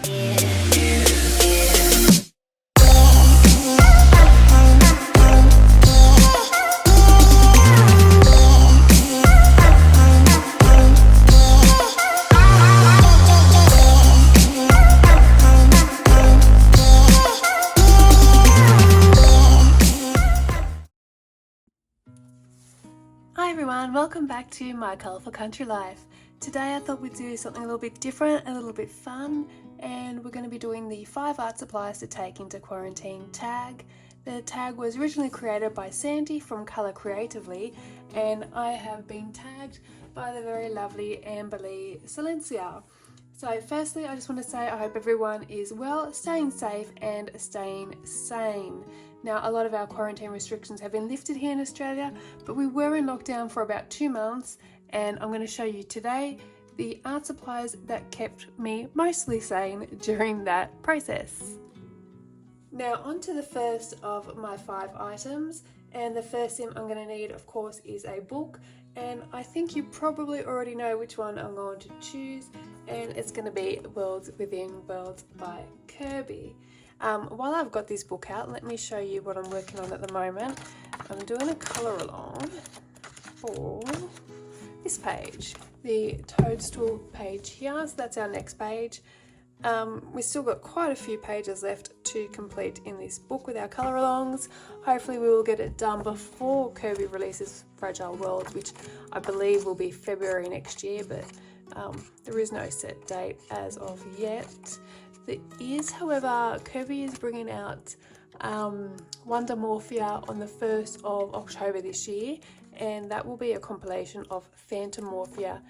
Hi everyone, welcome back to my colourful country life. Today I thought we'd do something a little bit different, a little bit fun, and we're going to be doing the 5 art supplies to take into quarantine tag. The tag was originally created by Sandy from Colour Creatively, and I have been tagged by the very lovely Amberly Silencia. So firstly, I just want to say I hope everyone is well, staying safe and staying sane. Now, a lot of our quarantine restrictions have been lifted here in Australia, but we were in lockdown for about 2 months, and I'm going to show you today the art supplies that kept me mostly sane during that process. Now, on to the first of my 5 items, and the first thing I'm going to need, of course, is a book, and I think you probably already know which one I'm going to choose, and it's going to be Worlds Within Worlds by Kirby. While I've got this book out, let me show you what I'm working on at the moment. I'm doing a colour along for this page, the toadstool page here, so that's our next page. We've still got quite a few pages left to complete in this book with our colour alongs. Hopefully we will get it done before Kirby releases Fragile Worlds, which I believe will be February next year, but there is no set date as of yet. There is, however, Kirby is bringing out Wonder Morphia on the 1st of October this year, and that will be a compilation of Phantom Morphia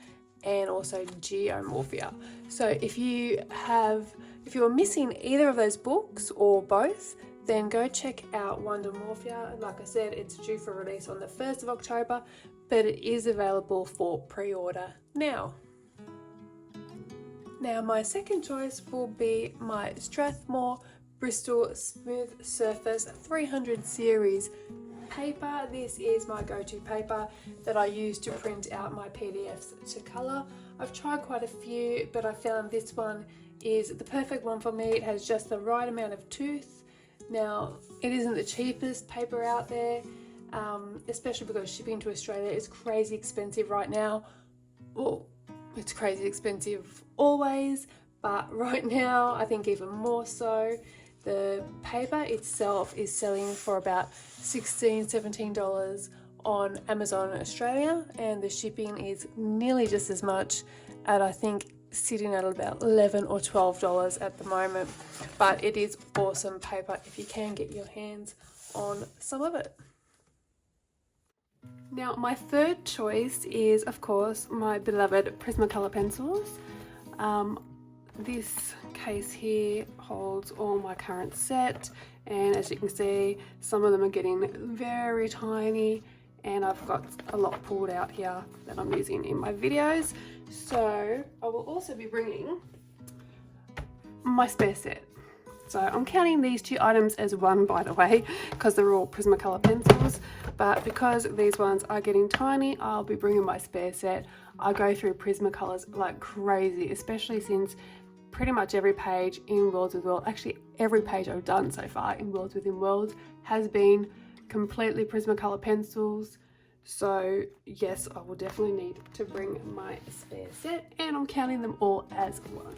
and also Geomorphia. So if you are missing either of those books or both, then go check out Wonder Morphia. Like I said, it's due for release on the 1st of October, but it is available for pre-order now. Now, my second choice will be my Strathmore Bristol Smooth Surface 300 series paper. This is my go-to paper that I use to print out my PDFs to colour. I've tried quite a few, but I found this one is the perfect one for me. It has just the right amount of tooth. Now, it isn't the cheapest paper out there, especially because shipping to Australia is crazy expensive right now. Well, it's crazy expensive always, but right now I think even more so. The paper itself is selling for about $16-17 on Amazon Australia, and the shipping is nearly just as much at, I think, sitting at about $11 or $12 at the moment. But it is awesome paper if you can get your hands on some of it. Now, my third choice is, of course, my beloved Prismacolor pencils. This case here holds all my current set, and as you can see, some of them are getting very tiny, and I've got a lot pulled out here that I'm using in my videos. So I will also be bringing my spare set. So I'm counting these 2 items as one, by the way, because they're all Prismacolor pencils, but because these ones are getting tiny, I'll be bringing my spare set. I go through Prismacolors like crazy, especially since pretty much every page in Worlds Within Worlds, actually every page I've done so far in Worlds Within Worlds has been completely Prismacolor pencils. So yes, I will definitely need to bring my spare set, and I'm counting them all as one.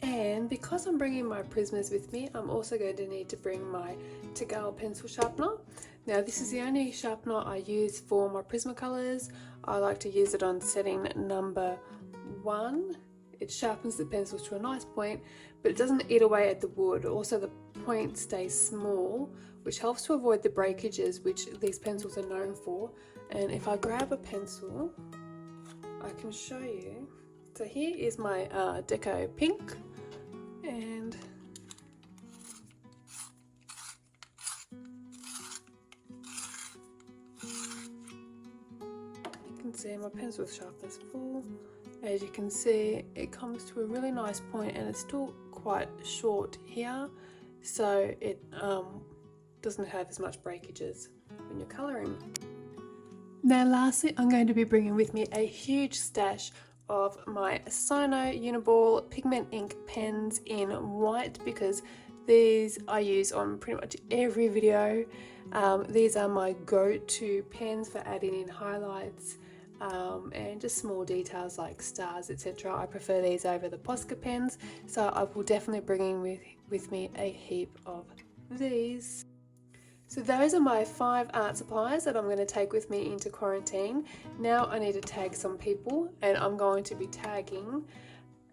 And because I'm bringing my Prismas with me, I'm also going to need to bring my Tagal pencil sharpener. Now, this is the only sharpener I use for my Prismacolors. I like to use it on setting number 1. It sharpens the pencils to a nice point, but it doesn't eat away at the wood. Also, the point stays small, which helps to avoid the breakages which these pencils are known for. And if I grab a pencil, I can show you. So here is my Deco Pink, and you can see my pencil sharpness full. As you can see, it comes to a really nice point, and it's still quite short here, so it doesn't have as much breakages when you're colouring. Now lastly, I'm going to be bringing with me a huge stash of my Sino Uniball pigment ink pens in white, because these I use on pretty much every video. These are my go-to pens for adding in highlights and just small details like stars, etc. I prefer these over the Posca pens, so I will definitely bring in with me a heap of these. So those are my 5 art supplies that I'm going to take with me into quarantine. Now I need to tag some people, and I'm going to be tagging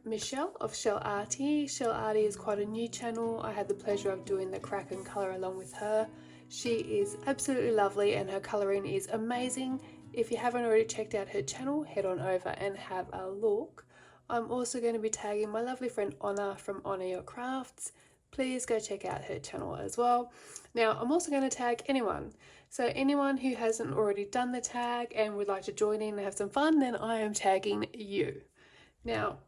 Michelle of Shell Arty. Shell Arty is quite a new channel. I had the pleasure of doing the crack and colour along with her. She is absolutely lovely and her colouring is amazing. If you haven't already checked out her channel, head on over and have a look. I'm also going to be tagging my lovely friend Honor from Honor Your Crafts. Please go check out her channel as well. Now I'm also going to tag anyone. So anyone who hasn't already done the tag and would like to join in and have some fun, then I am tagging you. Now,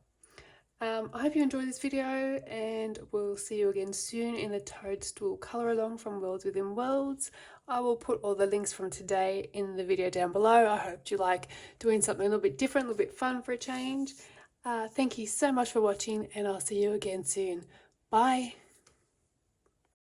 I hope you enjoyed this video, and we'll see you again soon in the Toadstool colour along from Worlds Within Worlds. I will put all the links from today in the video down below. I hope you like doing something a little bit different, a little bit fun for a change. Thank you so much for watching, and I'll see you again soon. Bye.